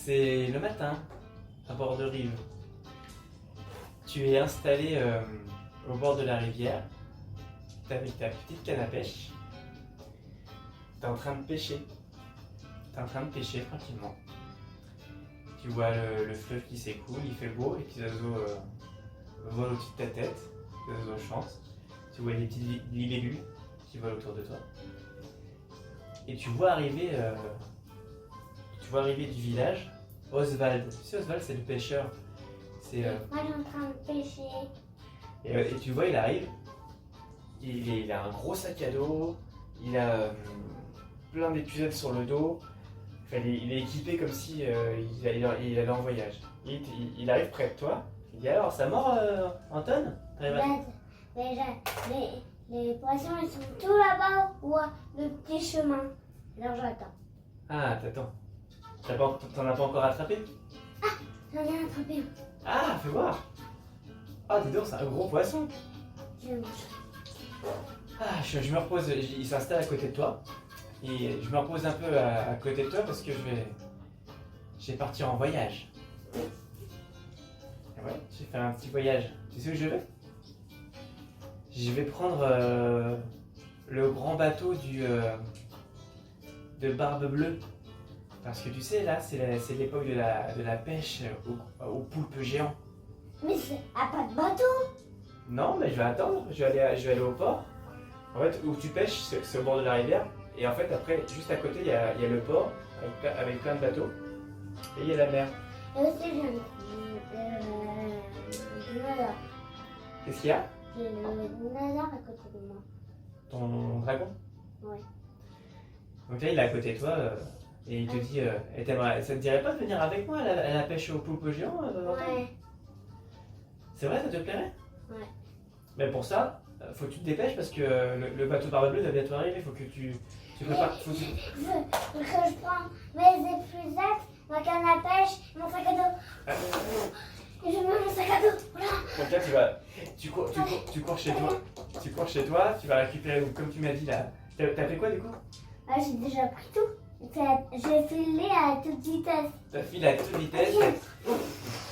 C'est le matin, à bord de rive. Tu es installé au bord de la rivière, avec ta petite canne à pêche. Tu es en train de pêcher. Tu es en train de pêcher tranquillement. Tu vois le fleuve qui s'écoule, il fait beau, et puis les oiseaux volent au-dessus de ta tête, les oiseaux chantent. Tu vois les petits libellules qui volent autour de toi. Et tu vois arriver du village Oswald. Tu sais, Oswald, c'est le pêcheur. C'est, Moi, je suis en train de pêcher. et tu vois, il arrive. Il a un gros sac à dos. Il a plein d'épuisades sur le dos. Enfin, il est équipé comme si il allait en voyage. Il arrive près de toi. Il dit alors, ça mord, Anton? Déjà, les poissons, ils sont tous là-bas ou le petit chemin. Alors, j'attends. Ah, t'attends. T'en as pas encore attrapé? J'en ai attrapé un. Ah, fais voir. Ah, dis donc, c'est un gros poisson. Je le mange. Ah, je me repose, il s'installe à côté de toi. Et je me repose un peu à côté de toi parce que je vais partir en voyage. Et ouais, je vais faire un petit voyage. Tu sais où je vais? Je vais prendre le grand bateau de Barbe Bleue. Parce que tu sais, là, c'est l'époque de la pêche au poulpe géant. Mais c'est pas de bateau. Non, mais je vais attendre, je vais aller au port. En fait, où tu pêches, c'est au bord de la rivière. Et en fait, après, juste à côté, il y a le port avec plein de bateaux. Et il y a la mer. Et aussi, j'ai un dinosaure. Qu'est-ce qu'il y a? J'ai le dinosaure à côté de moi. Ton dragon? Ouais. Donc là, il est à côté de toi et il te dit ça te dirait pas de venir avec moi à la pêche au poulpe géant? Ouais. C'est vrai, ça te plairait? Ouais. Mais pour ça, faut que tu te dépêches parce que le bateau de Barbe Bleue va bientôt arriver. Faut que tu prépares. Faut que tu... Faut que je prends mes épuisettes, ma canne à pêche, mon sac à dos. Et je mets mon sac à dos. Voilà. Donc là, tu cours chez toi. Tu cours chez toi, tu vas récupérer, donc, comme tu m'as dit là. T'as fait quoi du coup? Ah, j'ai déjà pris tout. J'ai filé à toute vitesse. T'as filé à toute vitesse.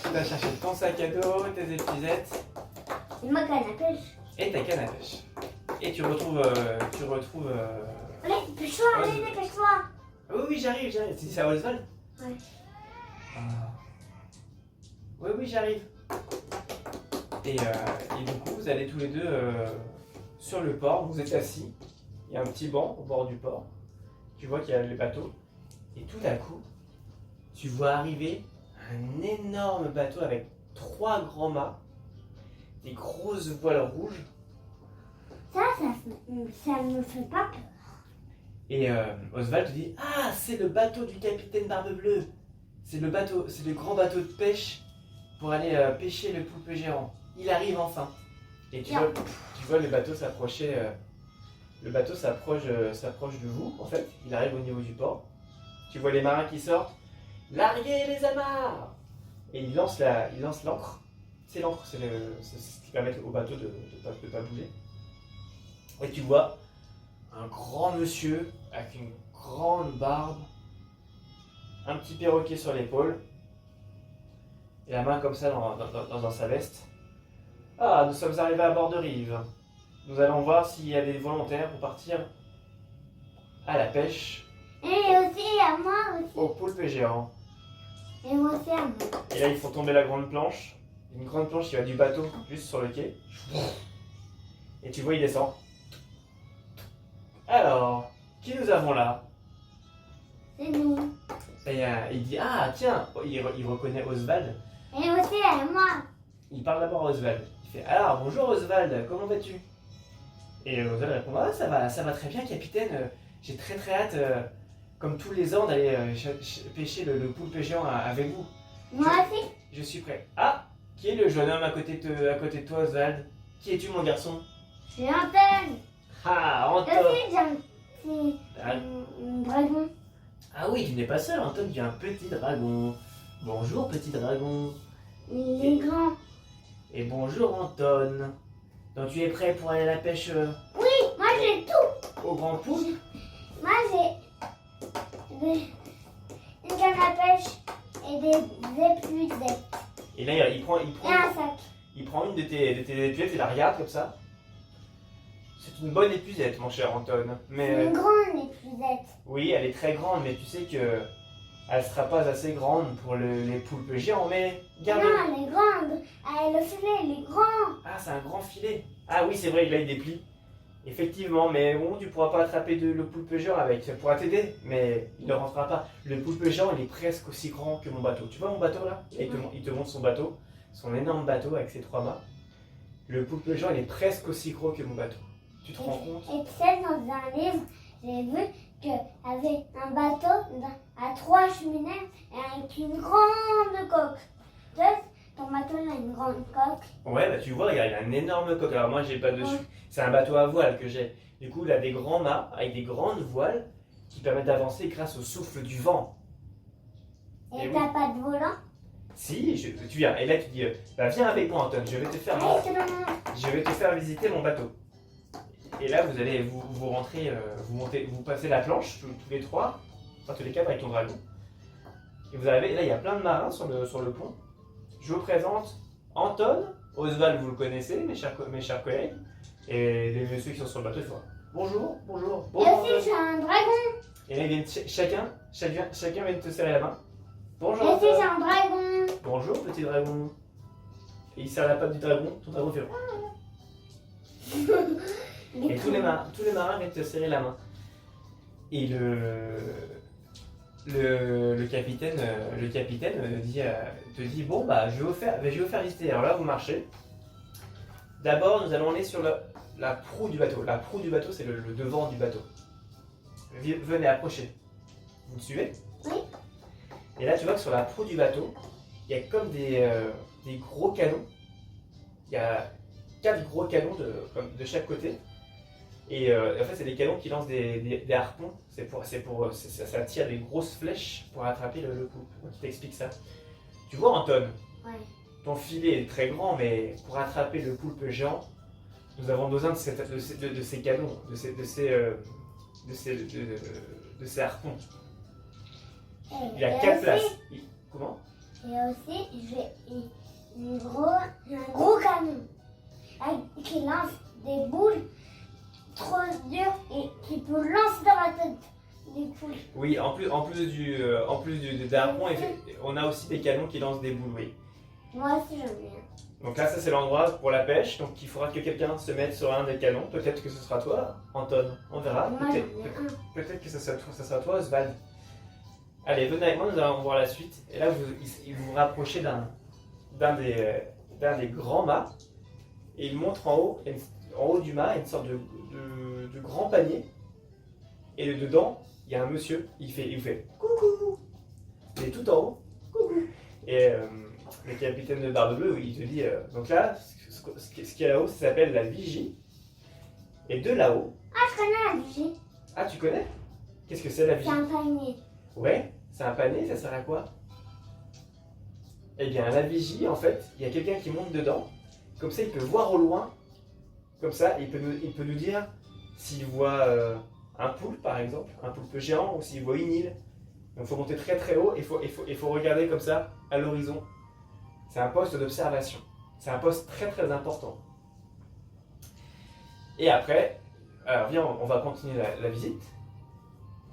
T'as cherché ton sac à dos, tes épuisettes. Et ma canne à pêche. Et ta canne à pêche. Et tu retrouves. Allez, dépêche-toi, allez, dépêche-toi. Oui, j'arrive. C'est à Oswald? Ouais. Ah. Oui, j'arrive. Et du coup, vous allez tous les deux sur le port, vous êtes assis. Il y a un petit banc au bord du port. Tu vois qu'il y a les bateaux. Et tout à coup, tu vois arriver un énorme bateau avec 3 grands mâts, des grosses voiles rouges. Ça me fait pas peur. Et Oswald te dit: ah, c'est le bateau du capitaine Barbe Bleue. C'est le grand bateau de pêche pour aller pêcher le poulpe géant. Il arrive enfin. Et tu vois le bateau s'approcher. Le bateau s'approche de vous, en fait. Il arrive au niveau du port. Tu vois les marins qui sortent. Larguez les amarres! Et il lance l'ancre. C'est l'ancre, c'est ce qui permet au bateau de pas bouger. Et tu vois un grand monsieur avec une grande barbe, un petit perroquet sur l'épaule, et la main comme ça dans sa veste. Ah, nous sommes arrivés à bord de rive. Nous allons voir s'il y a des volontaires pour partir à la pêche. Et aussi à moi aussi. Au poulpe géant. Et moi aussi à moi. Et là, ils font tomber la grande planche. Une grande planche qui va du bateau juste sur le quai. Et tu vois, il descend. Alors, qui nous avons là? C'est nous. Et il dit: ah, tiens, il reconnaît Oswald. Et aussi à moi. Il parle d'abord à Oswald. Il fait: alors, bonjour Oswald, comment vas-tu? Et Oswald répond: ah, ça va très bien, capitaine. J'ai très hâte, comme tous les ans, d'aller pêcher le poulpe géant avec vous. Moi aussi. Je suis prêt. Ah, qui est le jeune homme à côté de toi, Oswald? Qui es-tu, mon garçon? C'est Anton. Ah, Et Anton. aussi j'ai un petit dragon. Ah oui, tu n'es pas seul, Anton, tu as un petit dragon. Bonjour, petit dragon. Il est grand. Et bonjour, Anton. Donc tu es prêt pour aller à la pêche Oui, moi j'ai tout. au grand poulpe? Moi j'ai une canne à pêche et des épuisettes. Et là, Et un sac. il prend une de tes épuisettes et la regarde comme ça. C'est une bonne épuisette, mon cher Anton. Mais Une grande épuisette. oui, elle est très grande, mais tu sais que elle sera pas assez grande pour les poulpes géants. Mais garde. Non, elle est grande. Ah, le filet, il est grand. Ah, c'est un grand filet. Ah oui, c'est vrai, il a des plis. Effectivement, mais bon, tu pourras pas attraper le poulpe géant avec. Ça pourra t'aider, mais il ne rentrera pas. Le poulpe géant, il est presque aussi grand que mon bateau. Tu vois mon bateau là? Là, il te montre son bateau, son énorme bateau avec ses 3 mâts. Le poulpe géant, il est presque aussi gros que mon bateau. Tu te rends compte? Et tu sais, dans un livre, j'ai vu qu'il y avait un bateau à 3 cheminées et avec une grande coque. Tu sais, ton bateau il a une grande coque. Ouais, bah tu vois, il a un énorme coque. Alors moi, j'ai pas dessus. Ouais. C'est un bateau à voile que j'ai. Du coup, il a des grands mâts avec des grandes voiles qui permettent d'avancer grâce au souffle du vent. Et Et t'as pas de volant? Si, tu viens. Et là, tu dis, bah viens avec moi, Anton. Allez, c'est dans Je vais te faire visiter mon bateau. Et là, vous allez vous rentrer, vous passez la planche tous les 3, enfin tous les 4 avec ton dragon. Et vous arrivez, là il y a plein de marins sur le pont. Je vous présente Anton, Oswald, vous le connaissez, mes chers collègues, et les messieurs qui sont sur le bateau, ils font bonjour, bonjour, Et bonjour. aussi, j'ai un dragon. Et là, ils viennent, chacun vient te serrer la main. Bonjour. Et aussi, Anton. j'ai un dragon. Bonjour, petit dragon. Et il serre la patte du dragon, ton dragon fait. Et tous les marins viennent te serrer la main. Et le capitaine te dit bon bah je vais vous faire visiter. Alors là vous marchez. D'abord nous allons aller sur la proue du bateau. La proue du bateau c'est le devant du bateau. Venez approchez. Vous me suivez? Oui. Et là tu vois que sur la proue du bateau il y a comme des gros canons. Il y a 4 gros canons de chaque côté. Et en fait, c'est des canons qui lancent des harpons. Ça tire des grosses flèches pour attraper le poulpe. Donc, il t'explique ça. Tu vois, Anton, Ouais. ton filet est très grand, mais pour attraper le poulpe géant, nous avons besoin de ces canons, de ces harpons. Il y a 4 places. Comment? Et aussi, j'ai un gros canon qui lance des boules trop dures et qui peut lancer dans la tête des poules. Oui, en plus des harpons, on a aussi des canons qui lancent des boules, oui. Moi aussi, j'en ai un. Donc là, ça c'est l'endroit pour la pêche. Donc il faudra que quelqu'un se mette sur un des canons. Peut-être que ce sera toi, Anton. On verra. Moi, j'en ai un. Peut-être que ça sera toi, Oswald. Allez, venez avec moi, nous allons voir la suite. Et là, vous vous rapprochez d'un des grands mâts. Et il montre en haut du mât, une sorte de grand panier. Et dedans, il y a un monsieur. Il vous fait coucou. Il est tout en haut. Coucou. Et le capitaine de Barbe Bleue, il te dit donc là, ce qu'il y a là-haut, ça s'appelle la vigie. Et de là-haut. Ah, je connais la vigie. Ah, tu connais? Qu'est-ce que c'est la C'est vigie? un panier. Ouais, c'est un panier, ça sert à quoi? Eh bien, la vigie, en fait, il y a quelqu'un qui monte dedans. Comme ça, il peut voir au loin. Comme ça, il peut nous dire s'il voit un poulpe, par exemple, un poulpe géant, ou s'il voit une île. Donc, il faut monter très très haut et il faut regarder comme ça à l'horizon. C'est un poste d'observation. C'est un poste très très important. Et après, alors viens, on va continuer la visite.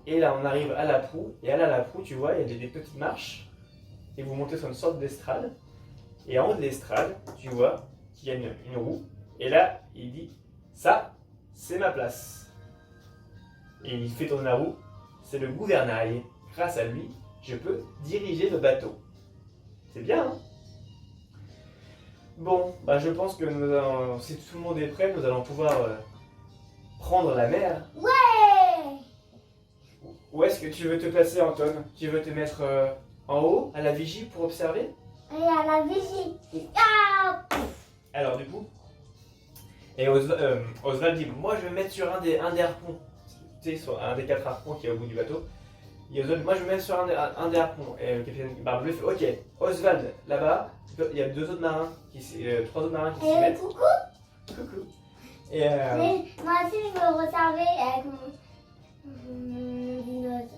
Et là, on arrive à la proue. Et là, à la proue, tu vois, il y a des petites marches. Et vous montez sur une sorte d'estrade. Et en haut de l'estrade, tu vois qu'il y a une roue. Et là, il dit, ça, c'est ma place. Et il fait tourner la roue. C'est le gouvernail. Grâce à lui, je peux diriger le bateau. C'est bien, hein? Bon, bah je pense que si tout le monde est prêt, nous allons pouvoir prendre la mer. Ouais. Où est-ce que tu veux te placer, Anton? Tu veux te mettre en haut, à la vigie, pour observer? Et à la vigie. Ah. Alors du coup, et Oswald dit, moi je vais me mettre sur un des harpons. Tu sais, sur un des 4 harpons qui est au bout du bateau. Et Oswald, moi je vais me mettre sur un des harpons. Et le capitaine Barbe Bleue fait, ok, Oswald, là-bas, il y a 3 autres marins qui s'y Et mettent. coucou. Coucou. Et Mais moi aussi, je veux observer avec mon dinosaure.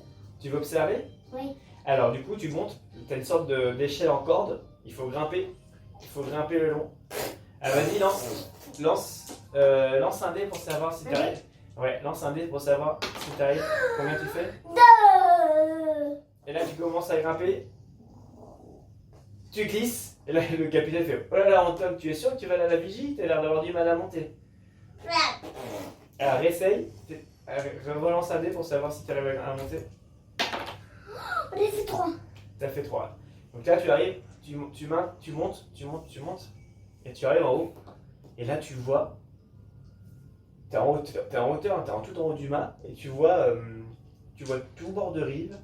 tu veux observer? Oui. Alors du coup, tu montes t'as une sorte d'échelle en corde. Il faut grimper le long. Ah, vas-y, lance un dé pour savoir si t'arrives. Ouais, lance un dé pour savoir si t'arrives. Combien tu fais? 2. Et là, tu commences à grimper. Tu glisses. Et là, le capitaine fait: oh là là, Antoine, tu es sûr que tu vas aller à la vigie? T'as l'air d'avoir du mal à monter. Alors, réessaye. Relance un dé pour savoir si tu arrives à monter. On est fait 3. T'as fait 3. Donc là, tu arrives, tu montes. Et tu arrives en haut. Et là, tu vois. T'es en hauteur, t'es en tout en haut du mât. Et tu vois tout bord de rive.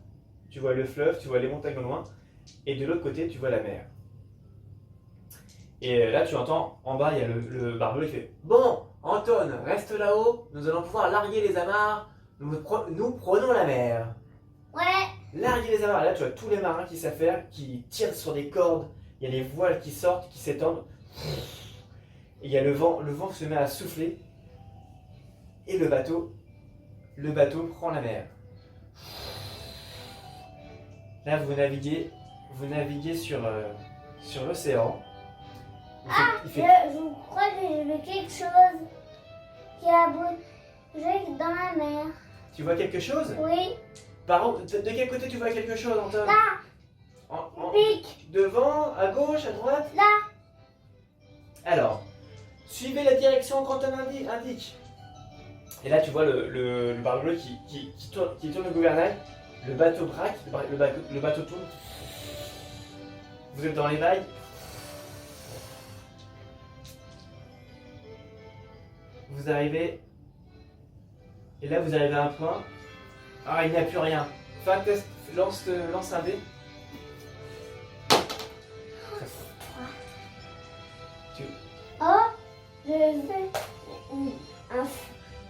Tu vois le fleuve, tu vois les montagnes au loin. Et de l'autre côté, tu vois la mer. Et là, tu entends, en bas, il y a le barbelé qui fait: bon, Anton, reste là-haut, nous allons pouvoir larguer les amarres, nous prenons la mer. Ouais. Larguer les amarres. Et là, tu vois tous les marins qui savent faire, qui tirent sur des cordes, il y a les voiles qui sortent, qui s'étendent. Et il y a le vent se met à souffler. Et le bateau prend la mer. Là, vous naviguez sur l'océan. Il fait Je crois que j'ai vu quelque chose qui a bougé dans la mer. Tu vois quelque chose? Oui. De quel côté tu vois quelque chose, Anton? Là. Pique. Devant, à gauche, à droite? Là. Alors, suivez la direction qu'Anton indique. Et là, tu vois le barbelé qui tourne le gouvernail. Le bateau braque, le bateau tourne. Vous êtes dans les vagues. Vous arrivez. Et là, vous arrivez à un point. Ah, il n'y a plus rien. Fais un test, lance un dé. Oh, je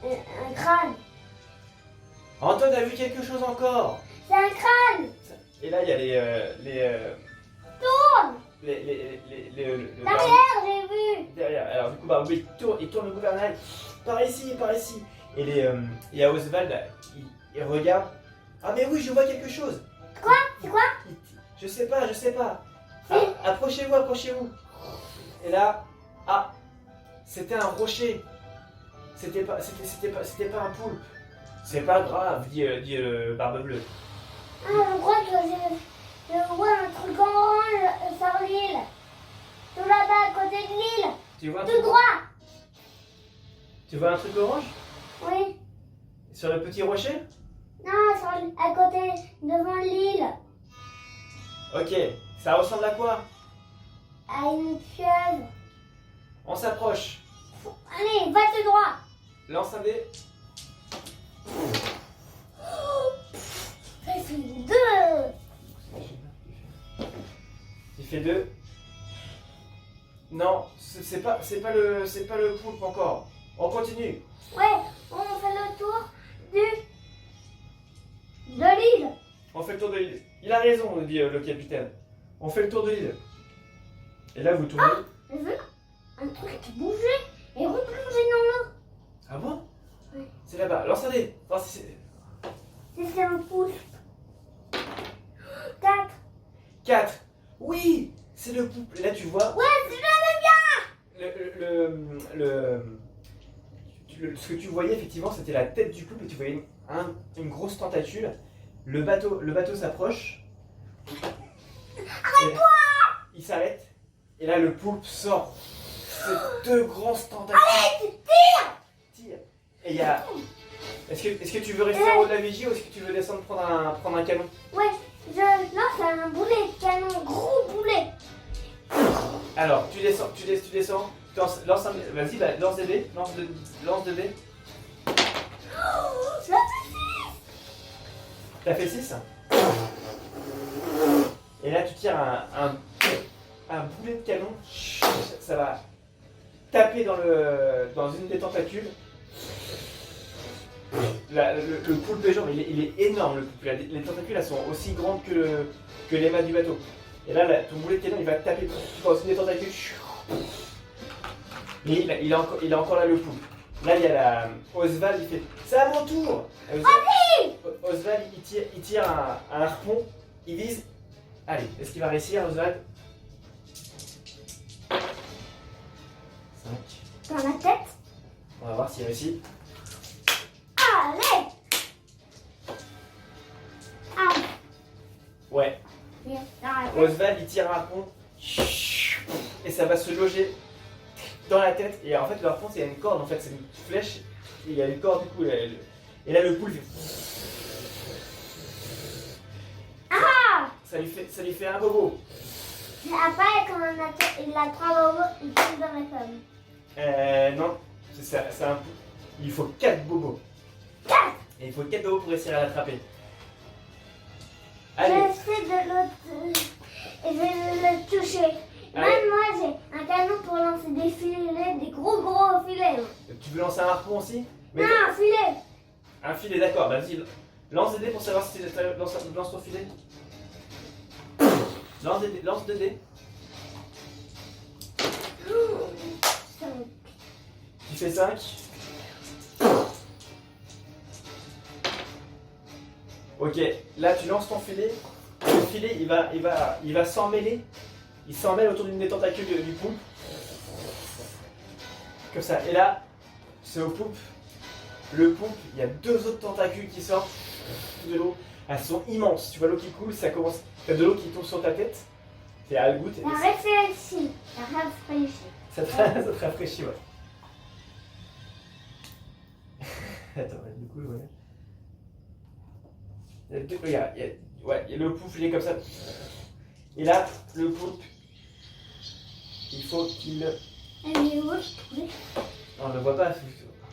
fais un crâne. Anton a vu quelque chose encore. C'est un crâne. Et là, il y a Tourne. Derrière, j'ai vu. derrière. Alors du coup, bah, oui, il tourne le gouvernail. Par ici. Et il y a Oswald, il regarde. Ah mais oui, je vois quelque chose. Quoi? C'est quoi? Je sais pas. Ah, approchez-vous. Et là, c'était un rocher. C'était pas un poulpe. C'est pas grave, dit le barbe bleue. Ah, je crois que je vois un truc orange sur l'île. Tout là-bas, à côté de l'île. Tu vois un Tout truc, droit. tu vois un truc orange Oui. sur le petit rocher? Non, à côté, devant l'île. Ok, ça ressemble à quoi? À une pieuvre. On s'approche. Allez, va tout droit. Lance un dé. Ça fait 2. Il fait 2. Non, c'est pas le poulpe encore. On continue. Ouais, on fait le tour de l'île. On fait le tour de l'île. Il a raison, dit le capitaine. On fait le tour de l'île. Et là, vous tournez. J'ai vu un truc qui bougeait et replonger dans l'eau. Ah bon? Oui. C'est là-bas. Lance un dé. Voir si c'est- C'est un pouce. 4. 4. Oui, c'est le poulpe. Là, tu vois. Ouais, c'est Ce que tu voyais, effectivement, c'était la tête du poulpe et tu voyais une grosse tentacule. Le bateau s'approche. Arrête-toi! Il s'arrête. Et là, le poulpe sort. Ces 2 grosses tentacules. Allez, Tire. Et il y a. Est-ce que tu veux rester en haut de la vigie ou est-ce que tu veux descendre prendre un canon? ouais, je lance un boulet de canon, gros boulet. Alors, tu descends. Lance un. Vas-y, bah, lance des dés. Lance 2 dés. Je l'ai fait. T'as fait 6. Et là, tu tires un boulet de canon. Ça va taper dans une des tentacules. Le poulpe genre, il est énorme, le poulpe. Les tentacules, elles sont aussi grandes que les mâts du bateau. Et là, ton boulet de canon, il va taper dans une des tentacules. Et il est encore là, le poulpe. Là, il y a Oswald, il fait: c'est à mon tour. Oswald, il tire un harpon, il vise, Allez, est-ce qu'il va réussir, Oswald? 5. Dans la tête. On va voir s'il réussit. Allez. Ah, Ouais. bien, dans la tête. Oswald, il tire un harpon. Et ça va se loger dans la tête. Et en fait, le harpon, il y a une corde. En fait, c'est une flèche. Et il y a une corde, du coup. Et là, le poule fait... Ça lui fait un bobo. Et après, quand il a 3 bobos, il tombe dans la pomme. Non. C'est un poule. Il faut 4 bobos. 4. Et il faut 4 bobos pour réussir à l'attraper. Je Allez. sais de l'autre. Et je vais le toucher. Allez. Même moi, j'ai un canon pour lancer des filets, des gros filets. Tu veux lancer un harpon aussi? Mais Non, un filet. un filet, d'accord. Bah, vas-y. Lance des dés pour savoir si tu lance ton filet. Lance 2 dés. Tu fais 5. Ok, là tu lances ton filet. Le filet il va s'emmêler. Il s'emmêle autour d'une des tentacules du poulpe. Comme ça. Et là, c'est au poulpe. Le poulpe, il y a 2 autres tentacules qui sortent de l'eau. Elles sont immenses. Tu vois l'eau qui coule, ça commence. T'as de l'eau qui tombe sur ta tête. C'est à la goutte. La réfléchis. La réfléchis. Ça te rafraîchit, ouais. Attends, du coup, ouais. Regarde, il y a le poulpe, il est comme ça. Et là, le poulpe, il faut qu'il... Elle est où? Oui. On ne le voit pas.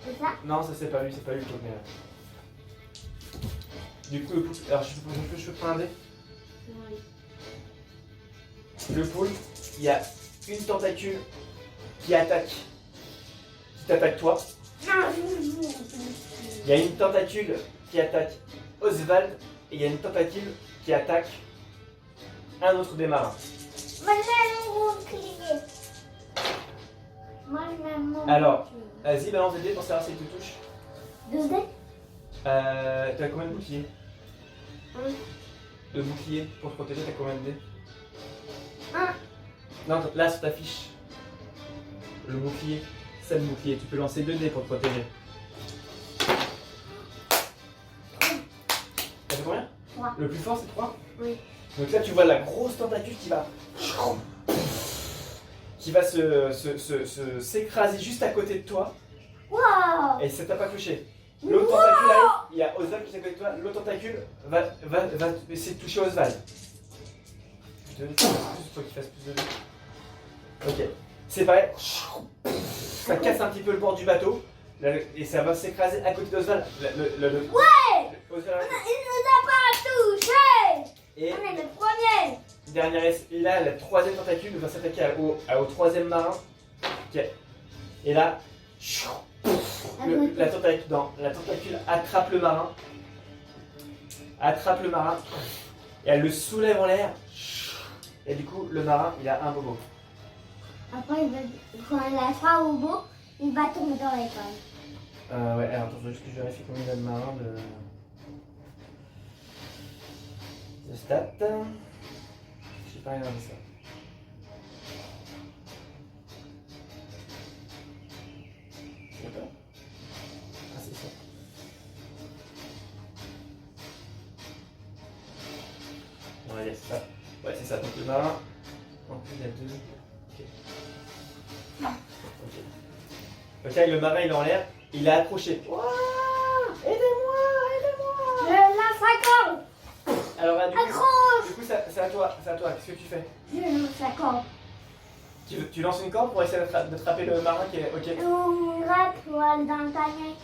C'est ça? Non, ça c'est pas lui le poulpe. Mais... Du coup, le poulpe... Alors, je peux prendre un dé. Oui. Le poulpe, il y a une tentacule qui t'attaque toi. Non, Il y a une tentacule qui attaque Oswald et il y a une tentacule qui attaque un autre des marins. Moi, j'aime mon bouclier. Moi, j'aime mon Alors, bouclier. vas-y, balance des dés pour savoir si tu touches. 2 dés? T'as combien de boucliers? Un. De boucliers pour te protéger, t'as combien de dés? 1. Non, là sur ta fiche. Le bouclier, c'est le bouclier. Tu peux lancer 2 dés pour te protéger. T'as fait combien? 3. Le plus fort c'est 3. Oui. Donc là tu vois la grosse tentacule qui va s'écraser juste à côté de toi. Wow! Et ça t'a pas touché. L'autre tentacule arrive, il y a Oswald qui est à côté de toi. L'autre tentacule va essayer de toucher Oswald. Il faut qu'il fasse plus de dés. Ok. C'est pareil. Ça casse un petit peu le bord du bateau. Et ça va s'écraser à côté d'Oswald. Ouais! Oswald. Il nous a pas touché! Et On est le premier! et là, la troisième tentacule va s'attaquer au troisième marin. Et là, la tentacule attrape le marin. Et elle le soulève en l'air. Et du coup, le marin, il a un bobo. Après, quand il a 3 bobos, il va tomber dans l'école. Ouais, alors attends, faut juste que je vérifie combien il y a de marins de stats. Je sais pas regardé ça. Je sais pas. Ah, c'est ça. On va dire ça. Ouais, c'est ça. Donc le marin. En plus, il y a 2. Ok. Ok, le marin il est en l'air. Il a accroché. Wouah, aidez-moi! Je lance la corde! Alors, Accroche! du coup c'est à toi. Qu'est-ce que tu fais? Je lance la corde. Tu lances une corde pour essayer d'attraper le marin qui est. Ok. On gratte pour aller dans le panier.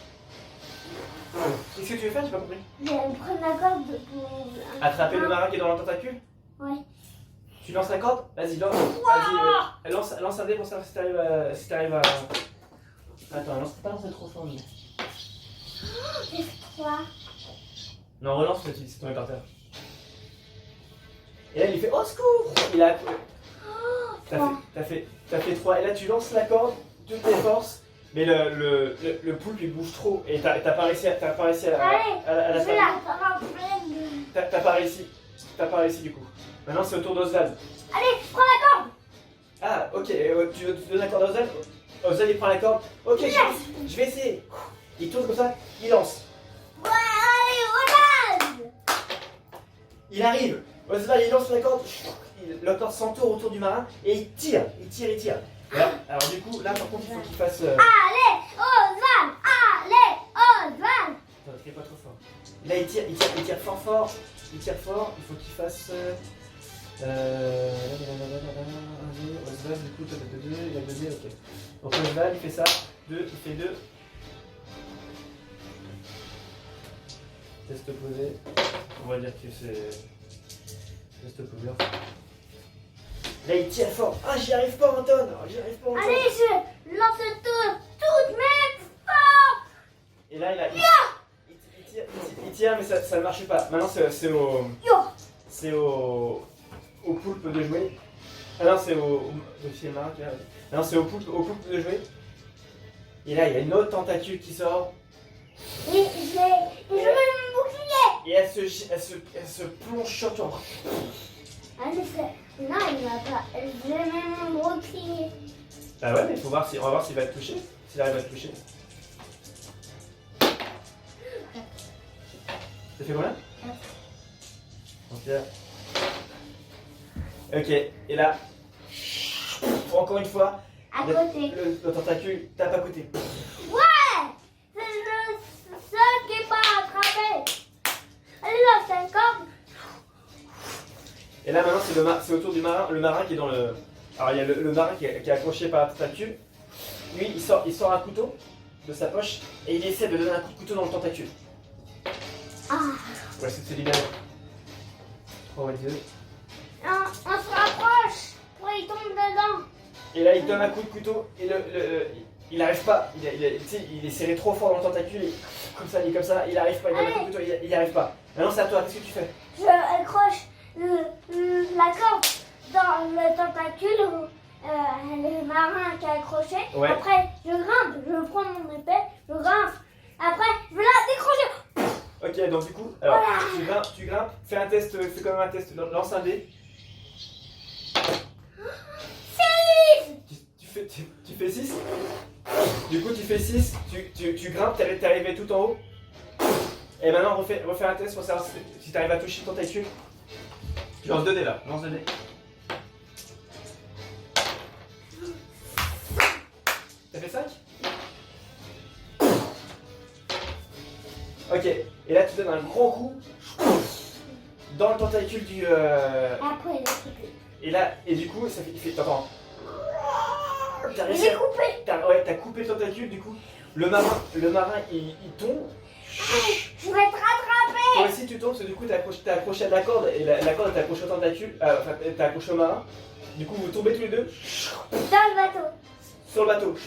Qu'est-ce que tu veux faire? J'ai pas compris. Je vais prendre la corde pour... Attraper le marin qui est dans la tentacule? Ouais. Tu lances la corde? Vas-y, lance. Vas-y, lance un dé pour savoir si t'arrives à. Attends, lance pas, c'est trop fort. Mais... J'ai fait 3. Non, relance, c'est tombé par terre. Et là, il fait au secours! Il a. T'as fait 3. Et là, tu lances la corde, toutes tes forces, mais le poulpe il bouge trop. Et t'as pas réussi à Allez, la je vais faire. la prendre en pleine. T'as pas réussi du coup. Maintenant c'est au tour d'Oswald. Allez, prends la corde. Ah, ok, tu donnes la corde à Oswald? Oswald il prend la corde. Ok, Yes. je vais essayer. Il tourne comme ça, il lance. Ouais, allez, Oswald. Il arrive. Oswald il lance la corde. La corde s'entoure autour du marin et il tire. Alors du coup, là par contre il faut qu'il fasse... Allez, Oswald. Allez, Oswald. Attends, crie pas trop fort. Là il tire fort. Il tire fort, il faut qu'il fasse... Oswald du coup, il a 2, ok. Donc Oswald il fait ça, il fait 2. Test posé. On va dire que c'est... Test posé. Là il tire fort. Ah j'y arrive pas Anton. Allez, je lance toutes mes forces. Et là il tire mais ça ne marche pas. Maintenant c'est au poulpe de jouer. Ah non c'est au marin qui arrive. Non c'est au poulpe de jouer. Et là il y a une autre tentacule qui sort. Et je mets mon bouclier. Et elle se plonge sur toi. Allez, non, il va pas. Je mets mon bouclier. Ah ouais mais on va voir s'il va te toucher. S'il arrive à te toucher. Ça fait combien? Ok, et là, encore une fois, À côté. le tentacule tape à côté. Ouais. C'est le seul qui n'est pas attrapé. Allez, là, c'est encore. Et là maintenant c'est au tour du marin, le marin qui est dans le... Alors il y a le marin qui est accroché par la tentacule. Lui il sort un couteau de sa poche et il essaie de donner un coup de couteau dans le tentacule. Ah. Ouais c'est libéré. 3 2. On se rapproche. Pour il tombe dedans. Et là il donne un coup de couteau et il n'arrive pas. Il est serré trop fort dans le tentacule et comme ça, il n'arrive pas, il donne un coup de couteau, il n'y arrive pas. Maintenant c'est à toi, qu'est-ce que tu fais? Je accroche la corde dans le tentacule le marin qui est accroché. Ouais. Après, je grimpe, je prends mon épée, je grimpe. Après, je vais la décrocher. Ok, donc du coup, alors Voilà. tu grimpes, fais un test, fais quand même un test, lance un dé. Tu fais 6. Du coup, tu fais 6, tu grimpes, t'es arrivé tout en haut. Et maintenant, refais un test pour savoir si tu arrives à toucher ton tentacule. Tu lances 2 dés là, lance 2 dés. T'as fait 5? Ok, et là tu donnes un gros coup dans le tentacule du... Après, il est coupé. Et là, et du coup, il fait... T'entends? T'as Il réussi est coupé. Ouais, t'as coupé le tentacule, du coup, le marin il tombe. Je vais te rattraper. Toi aussi tu tombes, parce que du coup t'es accroché à la corde, et la corde t'es accrochée au tentacule, enfin t'es accroché au marin. Du coup vous tombez tous les deux Dans le bateau. sur le bateau.